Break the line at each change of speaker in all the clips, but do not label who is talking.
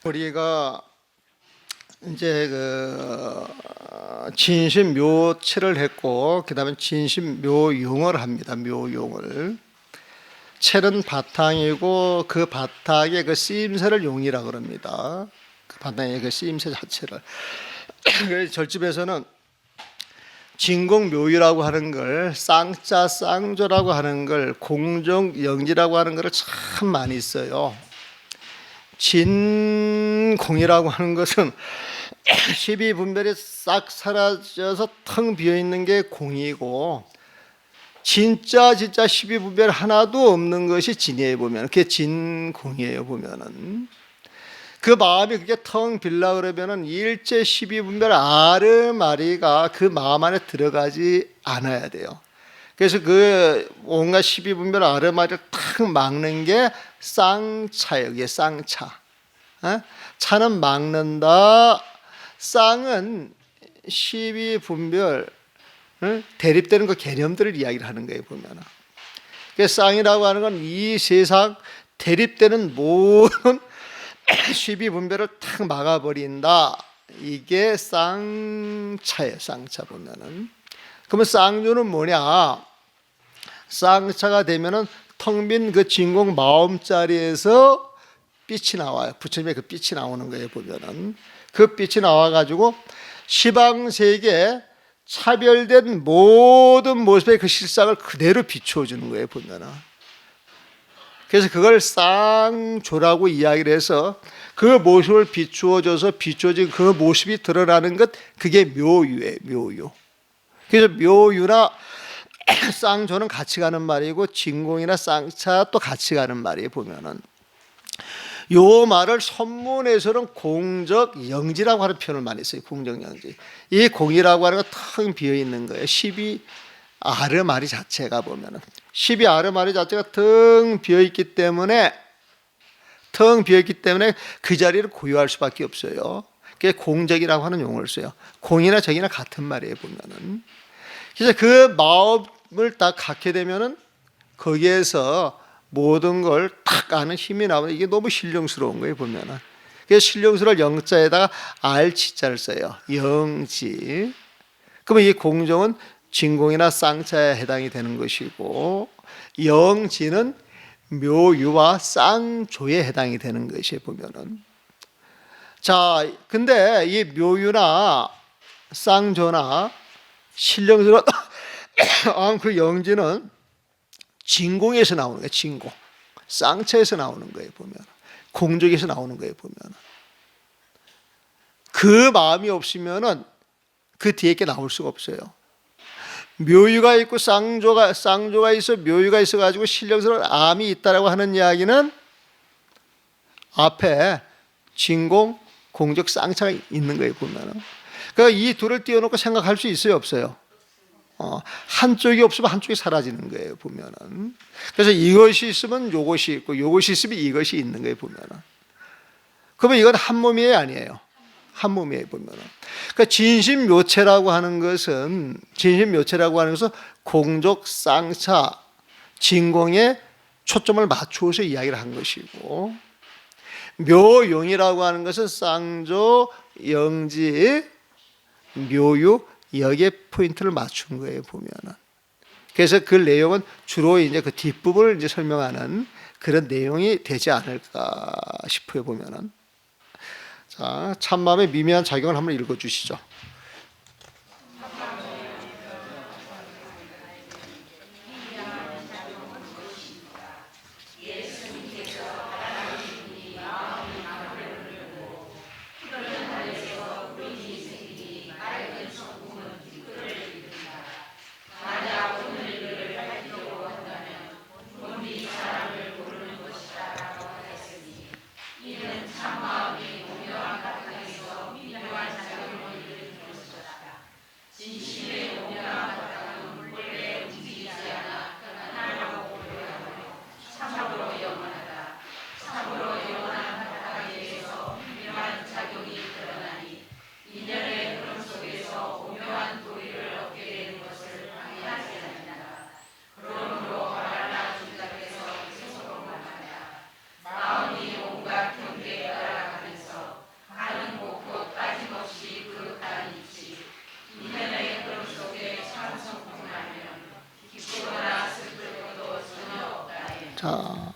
우리가 이제 진심묘체를 했고, 그 다음에 진심묘용을 합니다. 묘용을. 체는 바탕이고 그 바탕에 그 쓰임새를 용이라 그럽니다. 그 바탕에 그 쓰임새 자체를. 그래서 절집에서는 진공묘유라고 하는 걸, 쌍자 쌍조라고 하는 걸, 공정영지라고 하는 걸 참 많이 써요. 진공이라고 하는 것은 12분별이 싹 사라져서 텅 비어있는 게 공이고, 진짜 12분별 하나도 없는 것이 진이에요. 보면 그게 진공이에요. 보면은 그 마음이 그게 텅 빌라 그러면은 일체 12분별 아르마리가 그 마음 안에 들어가지 않아야 돼요. 그래서 그 온갖 12분별 아르마리를 탁 막는 게 쌍차예요. 이게 쌍차. 차는 막는다. 쌍은 12분별 대립되는 그 개념들을 이야기를 하는 거예요. 보면 쌍이라고 하는 건 이 세상 대립되는 모든 12분별을 탁 막아버린다. 이게 쌍차예요. 쌍차 보면은. 그러면 쌍조는 뭐냐? 쌍차가 되면은 텅 빈 그 진공 마음자리에서 빛이 나와요. 부처님의 그 빛이 나오는 거예요. 보면은 그 빛이 나와가지고 시방세계 차별된 모든 모습의 그 실상을 그대로 비추어 주는 거예요. 보면은. 그래서 그걸 쌍조라고 이야기를 해서 그 모습을 비추어줘서 비추어진 그 모습이 드러나는 것, 그게 묘유예요. 묘유. 그래서 묘유나 쌍조는 같이 가는 말이고 진공이나 쌍차 또 같이 가는 말이에요. 보면은 요 말을 선문에서는 공적영지라고 하는 표현을 많이 써요. 공적영지. 이 공이라고 하는 건 텅 비어 있는 거예요. 12아르마리 자체가 보면은 12아르마리 자체가 텅 비어 있기 때문에 그 자리를 고유할 수밖에 없어요. 그게 공적이라고 하는 용어를 써요. 공이나 적이나 같은 말이에요. 보면은. 그래서 그 마음을 딱 갖게 되면은 거기에서 모든 걸 탁 아는 힘이 나오는데 이게 너무 신령스러운 거예요. 보면은. 그래서 신령스러울 영자에다가 알치자를 써요. 영지. 그러면 이 공정은 진공이나 쌍차에 해당이 되는 것이고, 영지는 묘유와 쌍조에 해당이 되는 것이 보면은. 자, 근데 이 묘유나 쌍조나 신령스러운 그 영지는 진공에서 나오는 거예요. 진공. 쌍차에서 나오는 거예요. 보면 공적에서 나오는 거예요. 보면 그 마음이 없으면은 그 뒤에 게 나올 수가 없어요. 묘유가 있고 쌍조가 있어, 묘유가 있어 가지고 신령스러운 암이 있다라고 하는 이야기는 앞에 진공, 공적, 쌍차가 있는 거예요. 보면은. 그러니까 이 둘을 띄워놓고 생각할 수 있어요, 없어요? 한쪽이 없으면 한쪽이 사라지는 거예요. 보면은. 그래서 이것이 있으면 요것이 있고, 요것이 있으면 이것이 있는 거예요. 보면은. 그러면 이건 한 몸이에요, 아니에요? 한 몸이에요. 보면은. 그러니까 진심묘체라고 하는 것은 공적, 쌍차, 진공에 초점을 맞추어서 이야기를 한 것이고, 묘용이라고 하는 것은 쌍조, 영지, 묘유, 여기에 포인트를 맞춘 거예요. 보면은. 그래서 그 내용은 주로 이제 그 뒷부분을 이제 설명하는 그런 내용이 되지 않을까 싶어요. 보면은. 자, 참마음의 미묘한 작용을 한번 읽어 주시죠. 자,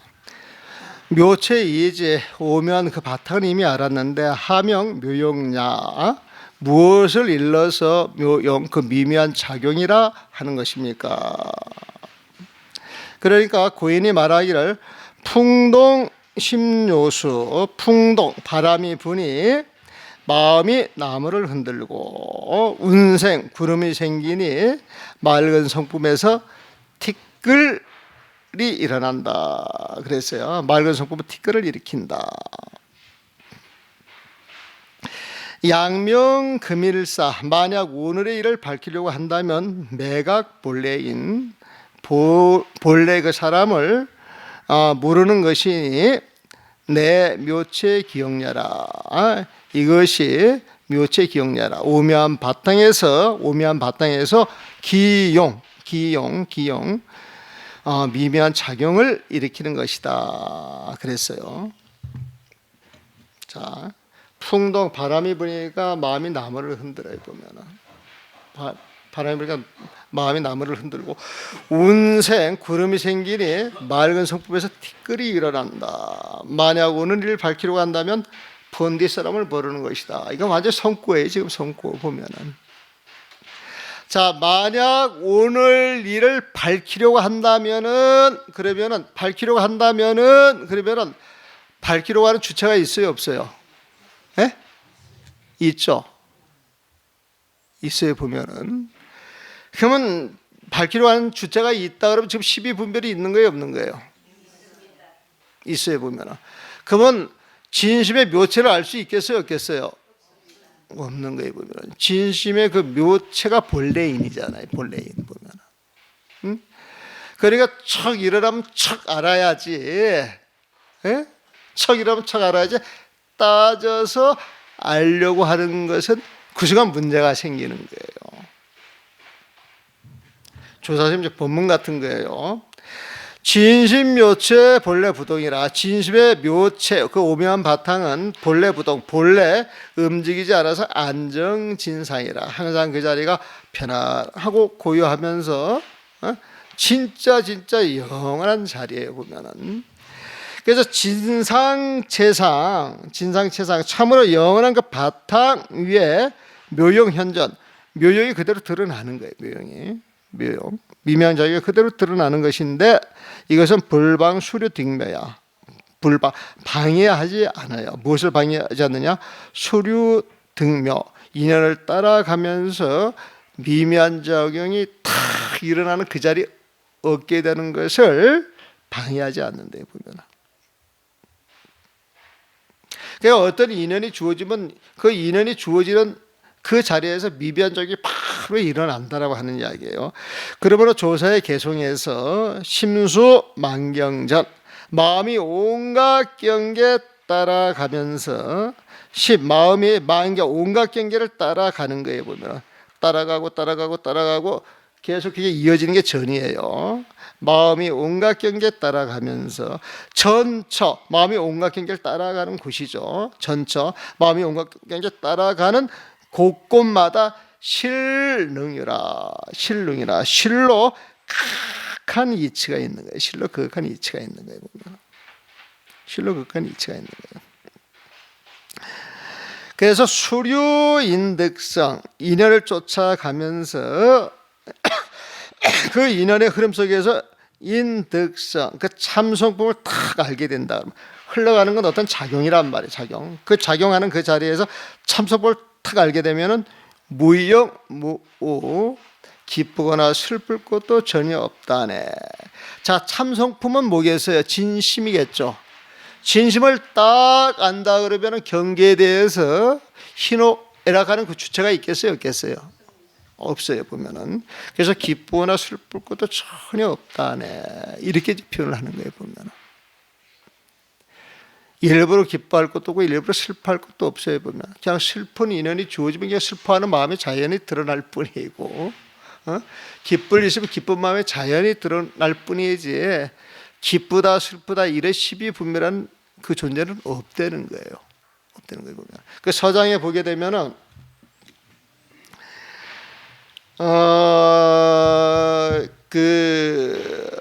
묘체 이제 오면 그 바탕은 이미 알았는데 하명 묘용냐 무엇을 일러서 묘용 그 미묘한 작용이라 하는 것입니까? 그러니까 고인이 말하기를 풍동 심요수 풍동 바람이 부니 마음이 나무를 흔들고 운생 구름이 생기니 맑은 성품에서 티끌이 일어난다 그랬어요. 맑은 성품은 티끌을 일으킨다. 양명금일사 만약 오늘의 일을 밝히려고 한다면 매각 본래인 본래 그 사람을 모르는 것이니 내 묘체 기억냐라. 이것이 묘체 기억냐라. 오묘한 바탕에서 기용 미묘한 작용을 일으키는 것이다 그랬어요. 자, 풍동 바람이 부니까 마음이 나무를 흔들어요. 보면은 바람이 부니까 마음이 나무를 흔들고 운생 구름이 생기니 맑은 성품에서 티끌이 일어난다. 만약 오늘 일을 밝히려고 한다면 번디 사람을 모르는 것이다. 이건 완전 성구예요. 지금 성구 보면은. 자, 만약 오늘 일을 밝히려고 한다면은 그러면은 밝히려고 하는 주체가 있어요, 없어요? 예? 있죠. 있어요 보면은. 그러면 밝히려고 하는 주체가 있다 그러면 지금 12분별이 있는 거예요, 없는 거예요? 있어요 보면은. 그러면 진심의 묘체를 알 수 있겠어요, 없겠어요? 없는 거예요 보면은. 진심의 그 묘체가 본래인이잖아요, 본래인 보면은. 응? 그러니까 척 일어나면 척 알아야지. 예? 척 일어나면 척 알아야지. 따져서 알려고 하는 것은 그 순간 문제가 생기는 거예요. 조사심적 법문 같은 거예요. 진심 묘체 본래 부동이라. 진심의 묘체 그 오묘한 바탕은 본래 부동 본래 움직이지 않아서 안정진상이라. 항상 그 자리가 편안하고 고요하면서 진짜 영원한 자리예요 보면은. 그래서 진상체상 참으로 영원한 그 바탕 위에 묘용현전 묘용이 그대로 드러나는 거예요. 묘용 미묘한 자기가 그대로 드러나는 것인데 이것은 불방수류등묘야. 방해하지 않아요. 무엇을 방해하지 않느냐? 수류등묘 인연을 따라가면서 미묘한 작용이 탁 일어나는 그 자리에 얻게 되는 것을 방해하지 않는데 보면. 그러니까 어떤 인연이 주어지면 그 인연이 주어지는 그 자리에서 미비한 적이 바로 일어난다라고 하는 이야기예요. 그러므로 조사의 개송에서 심수만경전 마음이 온갖 경계 따라가면서 마음이 만경 온갖 경계를 따라가는 거예요. 보면 따라가고 계속 그게 이어지는 게 전이에요. 마음이 온갖 경계 따라가면서 전처 마음이 온갖 경계를 따라가는 곳이죠. 전처 마음이 온갖 경계 따라가는 곳곳마다 실능이라 실로 극한 이치가 있는 거예요. 실로 극한 이치가 있는 거예요. 그래서 수류인득성 인연을 쫓아가면서 그 인연의 흐름 속에서 인득성 그 참성품을 탁 알게 된다. 흘러가는 건 어떤 작용이란 말이에요. 그 작용하는 그 자리에서 참성품을 탁 알게 되면은 무영 무오 기쁘거나 슬플 것도 전혀 없다네. 자, 참성품은 뭐겠어요? 진심이겠죠. 진심을 딱 안다 그러면은 경계에 대해서 희노애락하는 그 주체가 있겠어요, 없겠어요? 없어요 보면은. 그래서 기쁘거나 슬플 것도 전혀 없다네. 이렇게 표현을 하는 거예요 보면은. 일부러 기뻐할 것도 없고 일부러 슬퍼할 것도 없어요 보면. 그냥 슬픈 인연이 주어지면 그냥 슬퍼하는 마음이 자연히 드러날 뿐이고, 기쁠 일 있으면 기쁜 마음이 자연히 드러날 뿐이지 기쁘다 슬프다 이래 시비분별한 그 존재는 없다는 거예요. 보면. 그 서장에 보게 되면은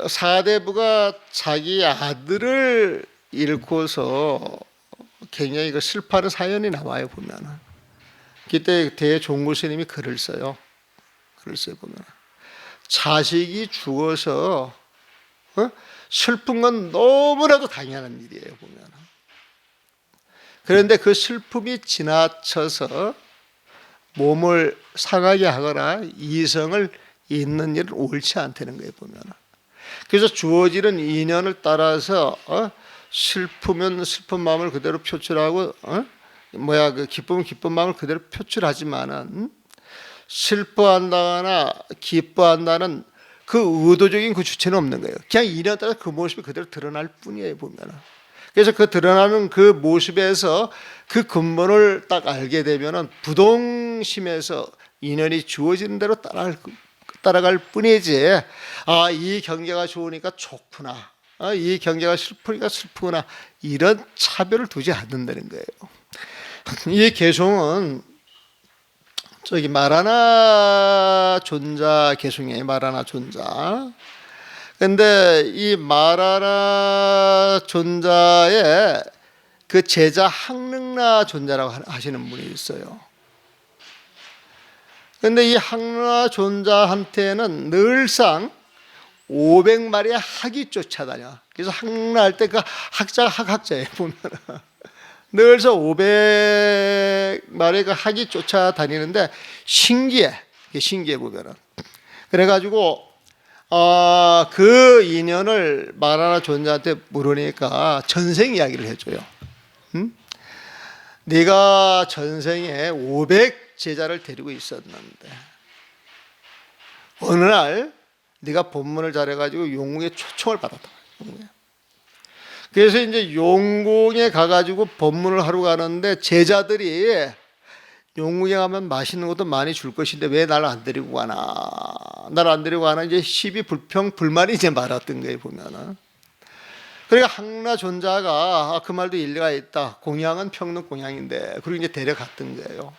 사대부가 자기 아들을 잃고서 굉장히 그 슬퍼하는 사연이 나와요. 보면은 그때 대종구 스님이 글을 써요. 글을 써요. 보면 자식이 죽어서 슬픈 건 너무나도 당연한 일이에요. 보면 그런데 그 슬픔이 지나쳐서 몸을 상하게 하거나 이성을 잇는 일은 옳지 않다는 거예요. 보면 그래서 주어지는 인연을 따라서 슬프면 슬픈 마음을 그대로 표출하고 그 기쁨은 기쁜 마음을 그대로 표출하지만은 슬퍼한다거나 기뻐한다는 그 의도적인 그 주체는 없는 거예요. 그냥 인연에 따라 그 모습이 그대로 드러날 뿐이에요. 보면은 그래서 그 드러나는 그 모습에서 그 근본을 딱 알게 되면은 부동심에서 인연이 주어지는 대로 따라갈 뿐이지, 이 경계가 좋으니까 좋구나, 이 경계가 슬프니까 슬프구나, 이런 차별을 두지 않는다는 거예요. 이 개송은 저기 마라나 존자 개송이에요. 마라나 존자. 근데 이 마라나 존자의 그 제자 항릉나 존자라고 하시는 분이 있어요. 근데 이 항릉나 존자한테는 늘상 500마리의 학이 쫓아다녀. 그래서 항릉나 할 때 그 학자가 학학자예요. 보면 늘서 500마리의 그 학이 쫓아다니는데 신기해 보면은. 그래가지고 그 인연을 마라나 존자한테 물으니까 전생 이야기를 해줘요. 네가 전생에 500 제자를 데리고 있었는데 어느 날 네가 법문을 잘해가지고 용궁에 초청을 받았다. 그래서 이제 용궁에 가가지고 법문을 하러 가는데 제자들이 용궁에 가면 맛있는 것도 많이 줄 것인데 왜 날 안 데리고 가나? 날 안 데리고 가나? 이제 시비 불평 불만이 이제 많았던 거예요. 보면은. 그러니까 항나 존자가 그 말도 일리가 있다. 공양은 평등 공양인데, 그리고 이제 데려갔던 거예요.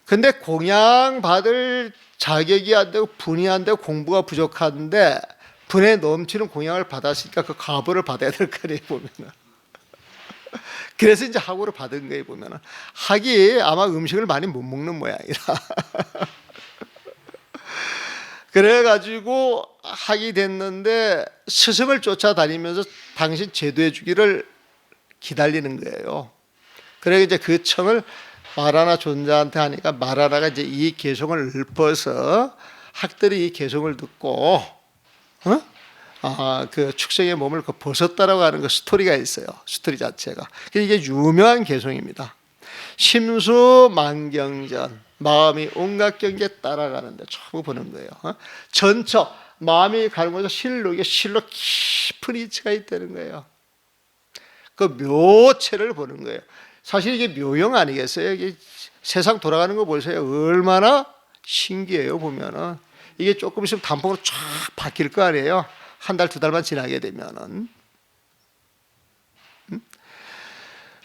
근데 공양 받을 자격이 안 되고 분이 안 되고 공부가 부족한데 분에 넘치는 공양을 받았으니까 그 가보를 받아야 될 거 아니에요. 보면은. 그래서 이제 학우를 받은 거예요. 보면은 학이 아마 음식을 많이 못 먹는 모양이라. 그래가지고 학이 됐는데 스승을 쫓아다니면서 당신 제도해 주기를 기다리는 거예요. 그래 이제 그 청을 마라나 존자한테 하니까 마라나가 이제 이 개송을 읊어서 학들이 이 개송을 듣고 그 축생의 몸을 벗었다라고 하는 그 스토리가 있어요. 스토리 자체가. 이게 유명한 개송입니다. 심수만경전, 마음이 온갖 경계에 따라가는데 처음 보는 거예요. 전처, 마음이 가는 곳에서 실로 깊은 이치가 있다는 거예요. 그 묘체를 보는 거예요. 사실 이게 묘영 아니겠어요? 이게 세상 돌아가는 거 보세요. 얼마나 신기해요. 보면은 이게 조금 있으면 단풍으로 쫙 바뀔 거 아니에요. 한 달, 두 달만 지나게 되면은.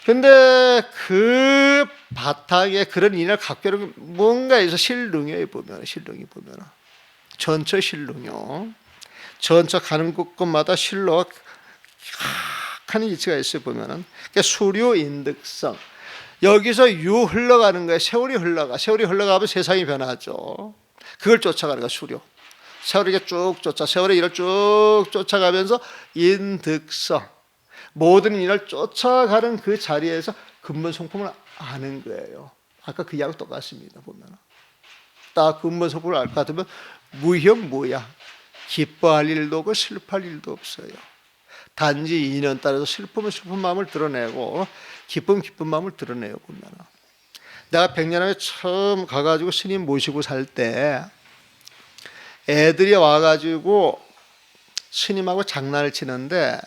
근데 그 바탕에 그런 인을 갖게 되는 뭔가에서 실능이에요. 보면 실능이 보면 전처 실능요. 전처 가는 곳마다 실로 하는 위치가 있어요. 보면은 그러니까 수료 인득성. 여기서 유 흘러가는 거예요. 세월이 흘러가면 세상이 변하죠. 그걸 쫓아가는 거야. 수료. 세월이 쭉 세월의 일을 쭉 쫓아가면서 인득성. 모든 일을 쫓아가는 그 자리에서 근본 성품을 아는 거예요. 아까 그 이야기 똑같습니다. 보면 딱 근본 성품을 알 것 같으면 무형 무야. 기뻐할 일도 없고 슬퍼할 일도 없어요. 단지 인연 따라서 슬픔은 슬픈 마음을 드러내고 기쁨은 기쁜 마음을 드러내요. 보면 내가 백년함에 처음 가가지고 스님 모시고 살 때 애들이 와가지고 스님하고 장난을 치는데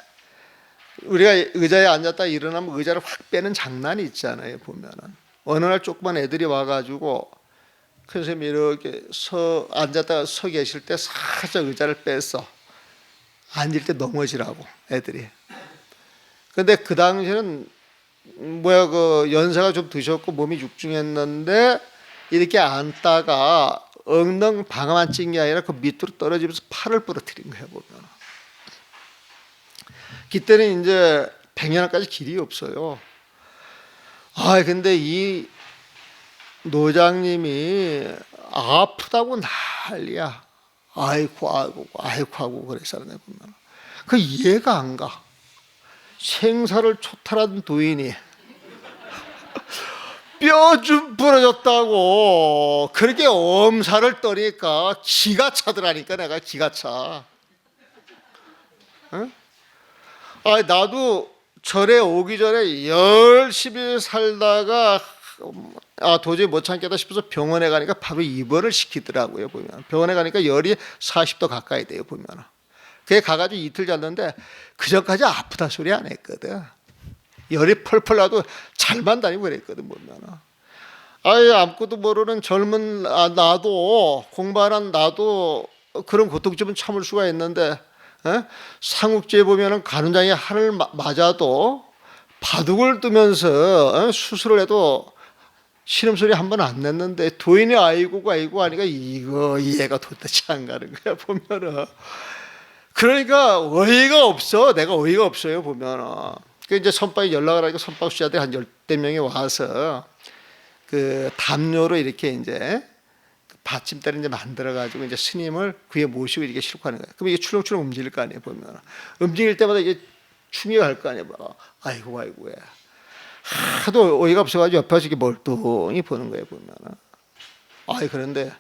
우리가 의자에 앉았다 일어나면 의자를 확 빼는 장난이 있잖아요. 보면은 어느 날 조그만 애들이 와가지고 큰 스님이 이렇게 앉았다가 서 계실 때 살짝 의자를 뺐어. 앉을 때 넘어지라고 애들이. 근데 그 당시에는 그 연세가 좀 드셨고 몸이 육중했는데 이렇게 앉다가 엉덩 방아만 찐 게 아니라 그 밑으로 떨어지면서 팔을 부러뜨린 거야 보면. 그때는 이제 100년까지 길이 없어요. 아 근데 이 노장님이 아프다고 난리야. 아이고 하고 그랬어. 보면 그 이해가 안 가. 생사를 초탈한 도인이 뼈 좀 부러졌다고 그렇게 엄살을 떠니까 기가 차더라니까. 내가 기가 차. 응? 아 나도 절에 오기 전에 열심히 살다가 도저히 못 참겠다 싶어서 병원에 가니까 바로 입원을 시키더라고요. 보면 병원에 가니까 열이 40도 가까이 돼요. 보면 그게 가가지고 이틀 잤는데 그 전까지 아프다 소리 안 했거든. 열이 펄펄 나도 잘만 다니고 그랬거든. 보면 아예 아무것도 모르는 젊은 나도 공부하는 나도 그런 고통쯤은 참을 수가 있는데 삼국지에 보면은 간원장이 한을 맞아도 바둑을 두면서 수술을 해도 신음소리 한 번 안 냈는데 도인이 아이고 하니까 이거 이해가 도대체 안 가는 거야 보면은. 그러니까 어이가 없어. 내가 어이가 없어요 보면은. 그 이제 선박에 연락을 하니까 선박 수자들 한 10대 명이 와서 그 담요로 이렇게 이제 받침대를 이제 만들어 가지고 이제 스님을 그에 모시고 이렇게 싣고 가는 거야. 그럼 이게 출렁출렁 움직일 거 아니에요 보면. 움직일 때마다 이게 충격할 거 아니에요. 아이고 왜. 하도 어이가 없어가지고 옆에서 이렇게 멀뚱히 보는 거예요 보면. 그런데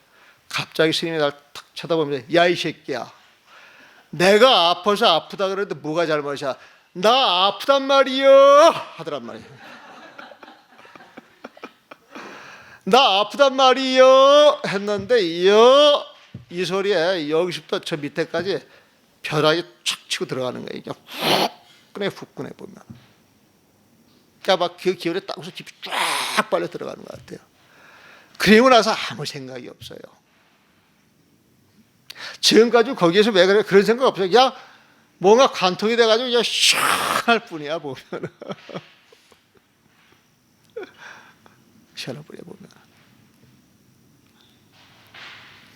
갑자기 스님이 날 탁 쳐다보면서 야 이 새끼야, 내가 아파서 아프다 그러는데 뭐가 잘못이야? 나 아프단 말이여 하더란 말이에요. 나 아프단 말이여 했는데 이 소리에 여기서부터 저 밑에까지 벼락이 촥 치고 들어가는 거예요. 이게 훅 꺼내 보면. 그러니까 막 그 기운에 딱 웃어 깊이 쫙 빨려 들어가는 것 같아요. 그리고 나서 아무 생각이 없어요. 지금까지 거기에서 왜 그래? 그런 생각 없어요. 그냥 뭔가 관통이 돼가지고 그냥 시원할 뿐이야 보면. 시원할 뿐이야 보면.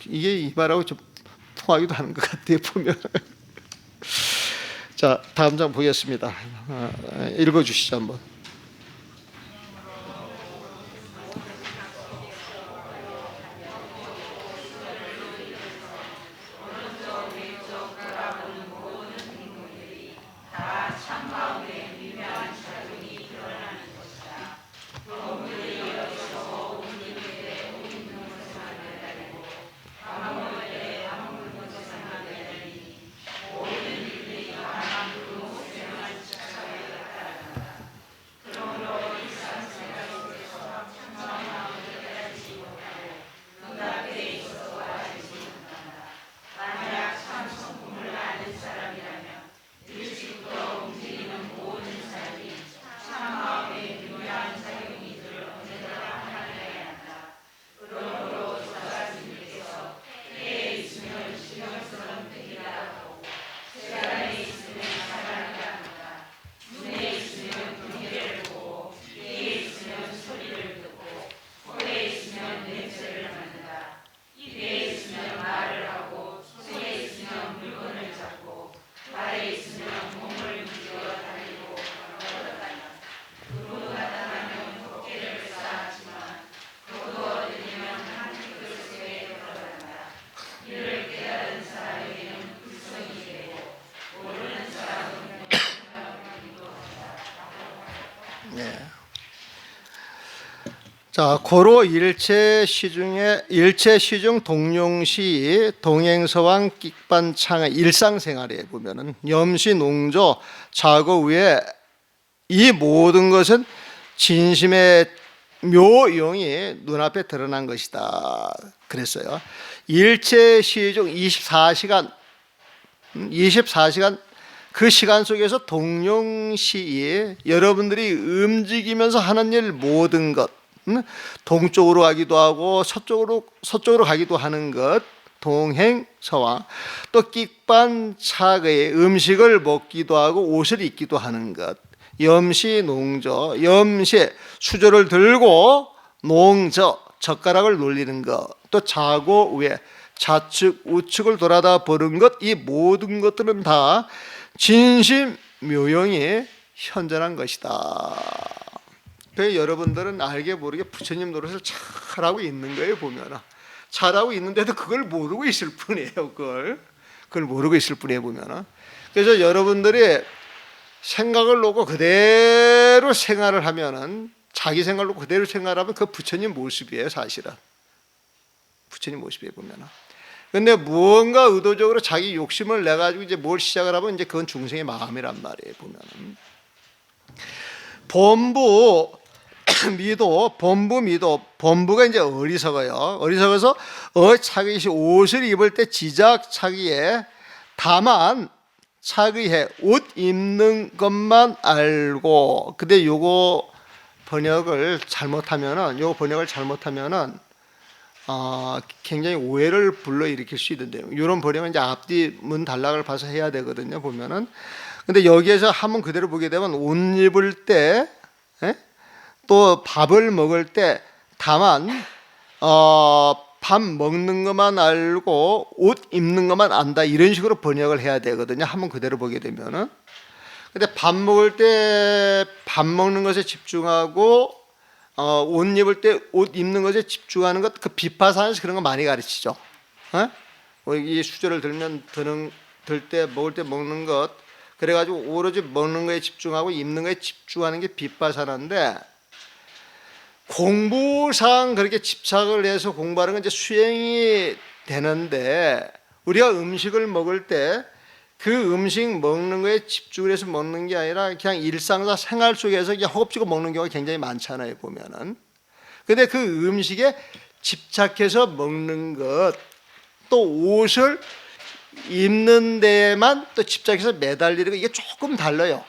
이게 이 말하고 좀 통하기도 하는 것 같아요 보면. 자 다음 장 보겠습니다. 읽어주시죠 한번. 자, 고로 일체 시중 동룡시 동행서왕 끽반창의 일상생활에 보면은 염시 농조 자고 위에 이 모든 것은 진심의 묘용이 눈앞에 드러난 것이다 그랬어요. 일체 시중 24시간 그 시간 속에서 동룡시 여러분들이 움직이면서 하는 일 모든 것, 동쪽으로 가기도 하고 서쪽으로 가기도 하는 것, 동행서왕, 또 끽반차의 음식을 먹기도 하고 옷을 입기도 하는 것, 염시 농저, 염시 수저를 들고 농저 젓가락을 놀리는 것, 또 좌고 우에 좌측 우측을 돌아다 보는 것, 이 모든 것들은 다 진심 묘용이 현존한 것이다. 그래서 여러분들은 알게 모르게 부처님 노릇을 잘하고 있는 거예요. 보면 잘하고 있는데도 그걸 모르고 있을 뿐이에요. 그걸 모르고 있을 뿐이에요. 보면 그래서 여러분들이 생각을 놓고 그대로 생활을 하면은, 자기 생각을 놓고 그대로 생활하면 그 부처님 모습이에요. 사실은 부처님 모습이에요. 보면은. 근데 무언가 의도적으로 자기 욕심을 내 가지고 이제 뭘 시작을 하면 이제 그건 중생의 마음이란 말이에요. 보면은. 범부 미도, 범부가 이제 어리석어요. 어리석어서 차기시 옷을 입을 때 지작 차기에 다만 차기해 옷 입는 것만 알고. 근데 요거 번역을 잘못하면은 굉장히 오해를 불러일으킬 수 있는데요. 이런 번역은 이제 앞뒤 문 단락을 봐서 해야 되거든요. 보면은. 근데 여기에서 한번 그대로 보게 되면 옷 입을 때, 또 밥을 먹을 때 다만 밥 먹는 것만 알고 옷 입는 것만 안다, 이런 식으로 번역을 해야 되거든요. 한번 그대로 보게 되면은. 근데 밥 먹을 때 밥 먹는 것에 집중하고 옷 입을 때 옷 입는 것에 집중하는 것, 그 비파산에서 그런 거 많이 가르치죠. 이 수저를 들면 들 때 먹을 때 먹는 것, 그래가지고 오로지 먹는 거에 집중하고 입는 거에 집중하는 게 비파사나인데, 공부상 그렇게 집착을 해서 공부하는 건 이제 수행이 되는데, 우리가 음식을 먹을 때 그 음식 먹는 거에 집중을 해서 먹는 게 아니라 그냥 일상사 생활 속에서 그냥 허겁지겁 먹는 경우가 굉장히 많잖아요. 보면은. 근데 그 음식에 집착해서 먹는 것, 또 옷을 입는 데만 또 집착해서 매달리는 거, 이게 조금 달라요.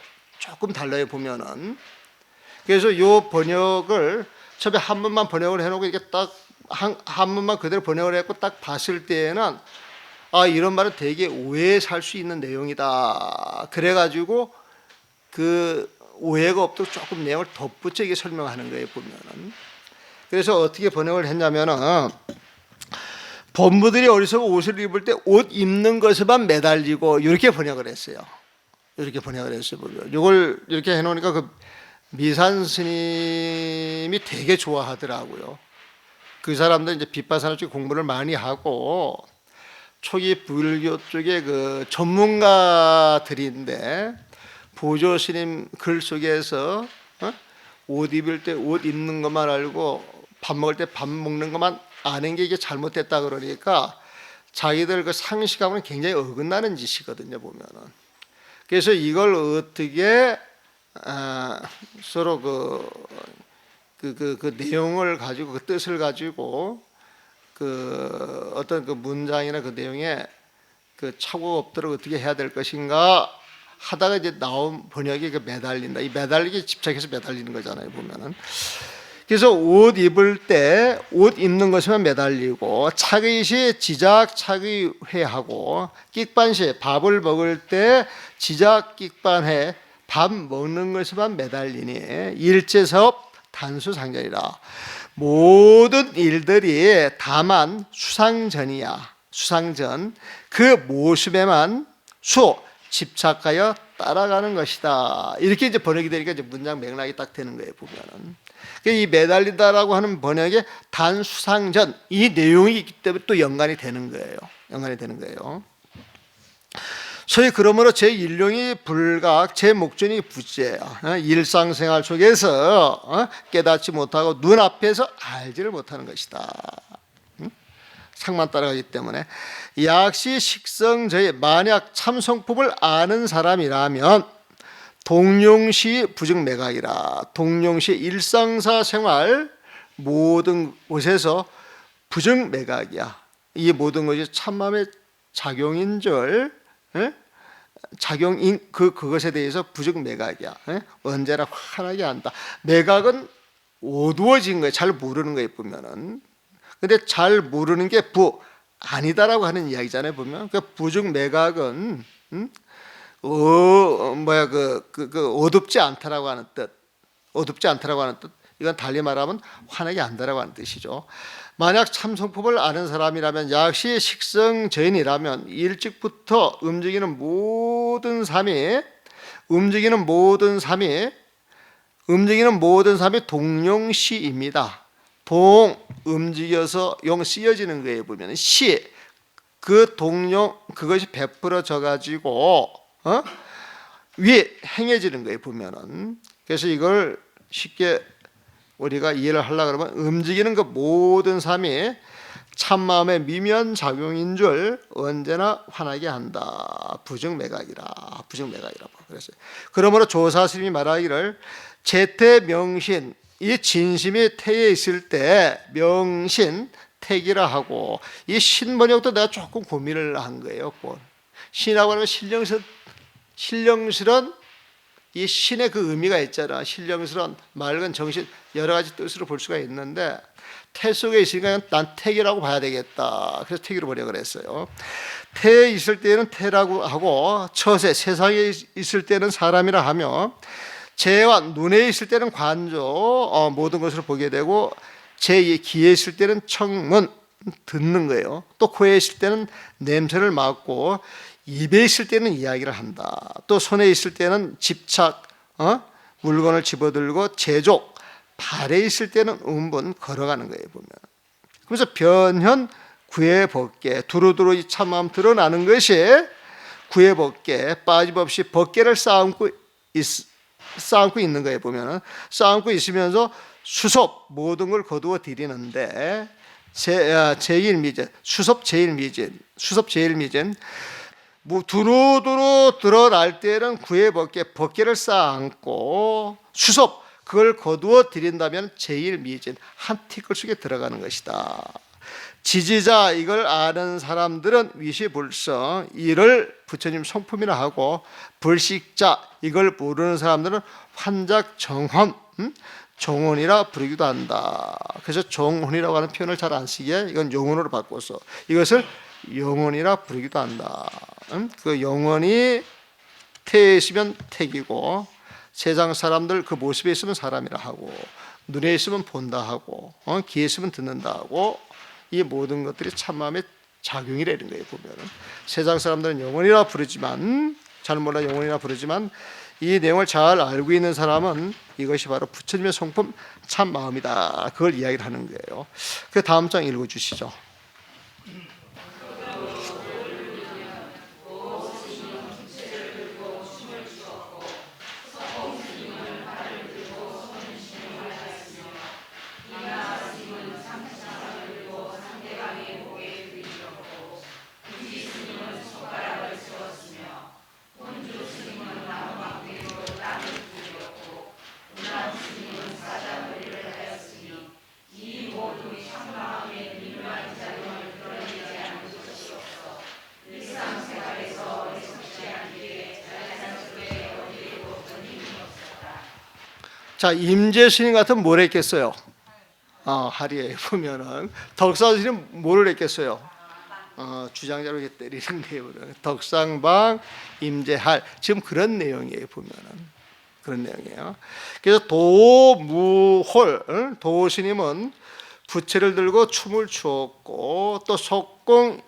보면은. 그래서 요 번역을 처음에 한 번만 번역을 해놓고 이렇게 딱 한 번만 그대로 번역을 했고 딱 봤을 때에는 이런 말은 되게 오해에 살 수 있는 내용이다. 그래가지고 그 오해가 없도록 조금 내용을 덧붙여 설명하는 거예요. 보면은. 그래서 어떻게 번역을 했냐면은, 범부들이 어리석어 옷을 입을 때 옷 입는 것에만 매달리고, 이렇게 번역을 했어요. 보면 이걸 이렇게 해놓으니까 그 미산 스님이 되게 좋아하더라고요. 그 사람들 이제 빗바사나 쪽에 공부를 많이 하고 초기 불교 쪽에 그 전문가들인데, 보조 스님 글 속에서 옷 입을 때 옷 입는 것만 알고 밥 먹을 때 밥 먹는 것만 아는 게 이게 잘못됐다 그러니까 자기들 그 상식하고는 굉장히 어긋나는 짓이거든요. 보면은. 그래서 이걸 어떻게 서로 그 내용을 가지고, 그 뜻을 가지고 그 어떤 그 문장이나 그 내용에 그 착오가 없도록 어떻게 해야 될 것인가 하다가 이제 나온 번역이 그 매달린다. 이 매달리기 집착해서 매달리는 거잖아요. 보면은. 그래서 옷 입을 때 옷 입는 것에만 매달리고, 차기시 지작 차기회하고, 끽반시 밥을 먹을 때 지작 끽반해 밥 먹는 것에만 매달리니 일제사업 단수상전이라. 모든 일들이 다만 수상전이야. 수상전, 그 모습에만 집착하여 따라가는 것이다. 이렇게 이제 번역이 되니까 이제 문장 맥락이 딱 되는 거예요. 보면은. 이 매달리다라고 하는 번역에 단수상전, 이 내용이 있기 때문에 또 연관이 되는 거예요. 소위 그러므로 제 일용이 불각, 제 목전이 부재예요. 일상생활 속에서 깨닫지 못하고 눈앞에서 알지를 못하는 것이다. 상만 따라가기 때문에. 약시 식성저의, 만약 참성법을 아는 사람이라면 동룡시 부증매각이라. 동룡시 일상사 생활 모든 곳에서 부증매각이야. 이 모든 것이 참맘의 작용인 줄, 작용인 그것에 대해서 부증매각이야. 언제나 환하게 한다. 매각은 어두워진 거예요. 잘 모르는 거예요. 보면은. 근데 잘 모르는 게 아니다라고 하는 이야기잖아요. 보면 그 부증매각은 어둡지 않다라고 하는 뜻. 이건 달리 말하면 환하게 한다라고 하는 뜻이죠. 만약 참성법을 아는 사람이라면 약시 식성저인이라면 일찍부터 움직이는 모든 삶이 동용시입니다. 동 움직여서 용 쓰여지는 거에 보면 시 그 동용 그것이 베풀어져 가지고 위 행해지는 거에 보면은 그래서 이걸 쉽게 우리가 이해를 하려고 그러면 움직이는 그 모든 삶이 참마음의 미면 작용인 줄 언제나 환하게 한다. 부정매각이라고 그랬어요. 그러므로 조사스님이 말하기를 제태명신 이 진심이 태에 있을 때 명신 택이라 하고 이 신번역도 내가 조금 고민을 한 거예요. 신하고 하는 신령스런 이 신의 그 의미가 있잖아. 신령스런 맑은 정신 여러 가지 뜻으로 볼 수가 있는데 태 속에 있으니까 난 택이라고 봐야 되겠다. 그래서 택으로 번역을 했어요. 태에 있을 때는 태라고 하고 처세 세상에 있을 때는 사람이라 하며 재와 눈에 있을 때는 관조 모든 것을 보게 되고 제2의 귀에 있을 때는 청문 듣는 거예요. 또 코에 있을 때는 냄새를 맡고 입에 있을 때는 이야기를 한다. 또 손에 있을 때는 집착 물건을 집어들고 제족 발에 있을 때는 운분 걸어가는 거예요 보면. 그래서 변현 구애법계 두루두루 이 참마음 드러나는 것이 구애법계 빠짐없이 법계를 쌓고 있는 거예요 보면은 쌓고 있으면서 수섭 모든 걸 거두어 드리는데 제1미진 수섭 제일미진 두루두루 드러날 때는 구애법계 법계를 쌓고 수섭 그걸 거두어 드린다면 제일미진 한 티끌 속에 들어가는 것이다. 지지자 이걸 아는 사람들은 위시불성 이를 부처님 성품이라 하고 불식자 이걸 모르는 사람들은 환작정헌 정혼이라 부르기도 한다. 그래서 정혼이라고 하는 표현을 잘 안 쓰기에 이건 영혼으로 바꿔서 이것을 영혼이라 부르기도 한다. 그 영혼이 태에 있으면 택이고 세상 사람들 그 모습에 있으면 사람이라 하고 눈에 있으면 본다 하고 귀에 있으면 듣는다 하고 이 모든 것들이 참마음의 작용이라는 거예요. 보면은 세상 사람들은 영혼이라 부르지만 잘 몰라 영혼이라 부르지만 이 내용을 잘 알고 있는 사람은 이것이 바로 부처님의 성품 참마음이다. 그걸 이야기를 하는 거예요. 그 다음 장 읽어주시죠. 자, 임재스님 같은 뭘 했겠어요? 하리에 보면은 덕사스님 뭐를 했겠어요? 주장자로 이렇게 때리는 거예요. 덕상방, 임재할 지금 그런 내용이에요. 보면은 그런 내용이에요. 그래서 도무홀 도스님은 부채를 들고 춤을 추었고 또 석공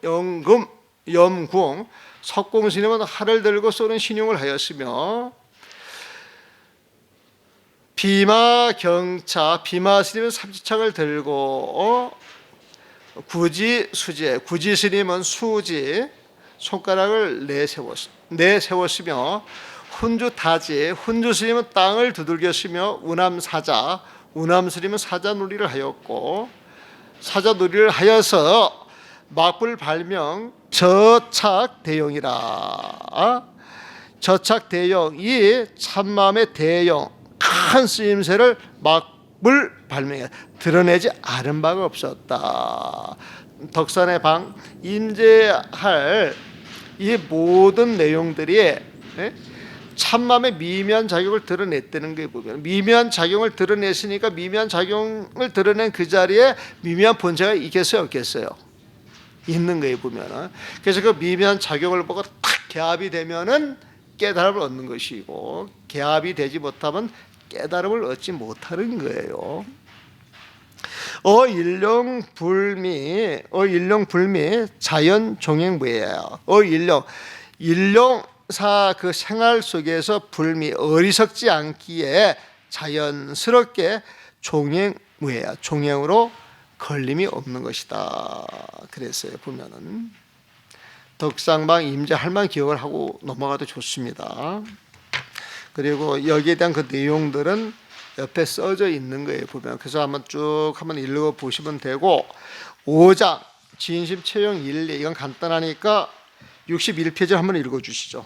염궁 석공 스님은 활을 들고 쏘는 신용을 하였으며 비마경차 비마 스님은 삼지창을 들고 구지 스님은 수지 손가락을 내세웠으며 훈주 스님은 땅을 두들겼으며 운암 스님은 사자놀이를 하였고 사자놀이를 하여서 막불 발명 저착대용이라. 저착대용이 참마음의 대용 큰 쓰임새를 막불 발명해 드러내지 않은 바가 없었다. 덕산의 방 임재할 이 모든 내용들이 참마음의 미묘한 작용을 드러냈다는 게 보면 미묘한 작용을 드러냈으니까 미묘한 작용을 드러낸 그 자리에 미묘한 본체가 있겠어요, 없겠어요? 있는 거에 보면은. 그래서 그 미묘한 작용을 보고 탁 개합이 되면은 깨달음을 얻는 것이고 개합이 되지 못하면 깨달음을 얻지 못하는 거예요. 어일룡불미 자연 종행무예요. 일용사 그 생활 속에서 불미 어리석지 않기에 자연스럽게 종행무예요. 종행으로 걸림이 없는 것이다. 그랬어요. 보면은 덕상방 임재할만 기억을 하고 넘어가도 좋습니다. 그리고 여기에 대한 그 내용들은 옆에 써져 있는 거예요. 보면 그래서 한번 읽어 보시면 되고 5장 진심 채용 1, 2 이건 간단하니까 61페이지 한번 읽어 주시죠.